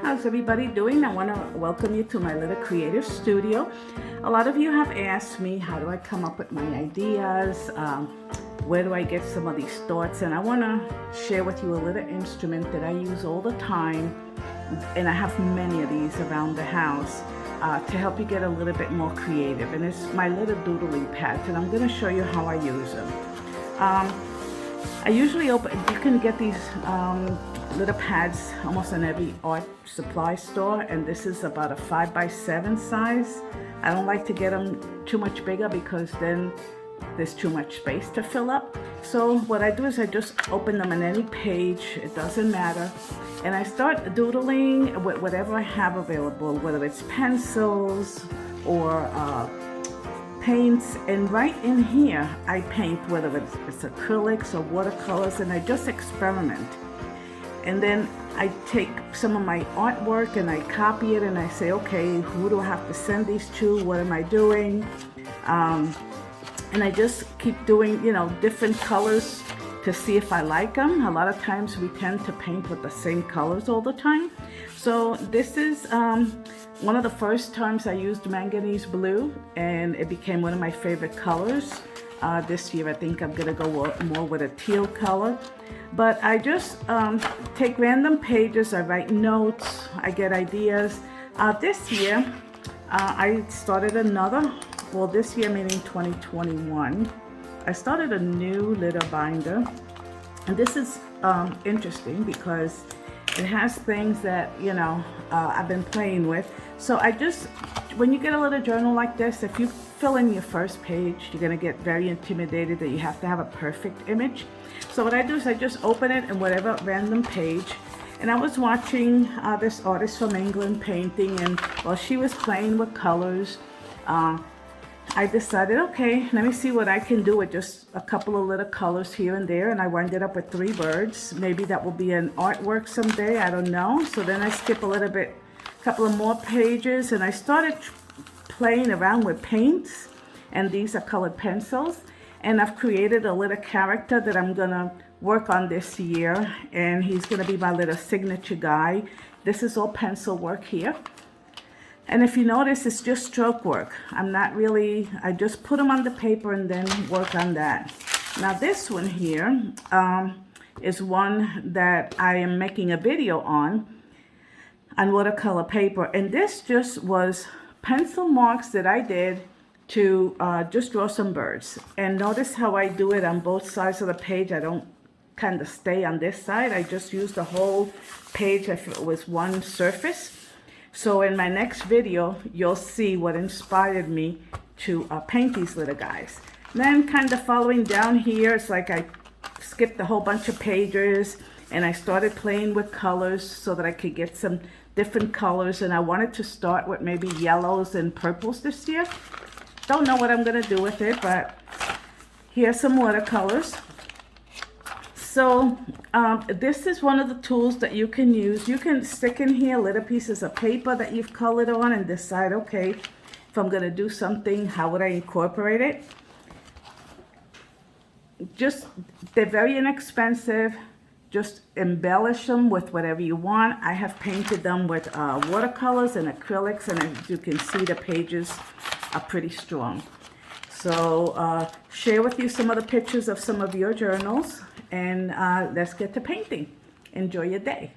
How's everybody doing? I want to welcome you to my little creative studio. A lot of you have asked me, how do I come up with my ideas? Where do I get some of these thoughts? And I want to share with you a little instrument that I use all the time. And I have many of these around the house to help you get a little bit more creative. And it's my little doodling pads, and I'm going to show you how I use them. I usually you can get these little pads almost in every art supply store, and this is about a 5x7 size. I don't like to get them too much bigger because then there's too much space to fill up. So what I do is I just open them on any page, it doesn't matter, and I start doodling with whatever I have available, whether it's pencils or paints. And right in here I paint, whether it's acrylics or watercolors, and I just experiment. And then I take some of my artwork and I copy it and I say, okay, who do I have to send these to? What am I doing? And I just keep doing, different colors to see if I like them. A lot of times we tend to paint with the same colors all the time. So this is one of the first times I used manganese blue, and it became one of my favorite colors. This year I think I'm gonna go more with a teal color. But I just take random pages, I write notes, I get ideas. This year I started this year meaning 2021, I started a new little binder. And this is interesting because it has things that, I've been playing with. So when you get a little journal like this, if you fill in your first page, you're gonna get very intimidated that you have to have a perfect image. So what I do is I just open it in whatever random page. And I was watching this artist from England painting, and while she was playing with colors, I decided, okay, let me see what I can do with just a couple of little colors here and there, and I ended up with 3 birds. Maybe that will be an artwork someday, I don't know. So then I skip a couple of more pages, and I started playing around with paints, and these are colored pencils. And I've created a little character that I'm gonna work on this year, and he's gonna be my little signature guy. This is all pencil work here. And if you notice, it's just stroke work. I just put them on the paper and then work on that. Now this one here is one that I am making a video on watercolor paper. And this just was pencil marks that I did to just draw some birds. And notice how I do it on both sides of the page. I don't kind of stay on this side. I just use the whole page if it was one surface. So in my next video, you'll see what inspired me to paint these little guys. Then kind of following down here, it's like I skipped a whole bunch of pages and I started playing with colors so that I could get some different colors. And I wanted to start with maybe yellows and purples this year. Don't know what I'm gonna do with it, but here's some watercolors. So this is one of the tools that you can use. You can stick in here little pieces of paper that you've colored on and decide, okay, if I'm gonna do something, how would I incorporate it? They're very inexpensive. Just embellish them with whatever you want. I have painted them with watercolors and acrylics, and as you can see, the pages are pretty strong. So share with you some of the pictures of some of your journals, and let's get to painting. Enjoy your day.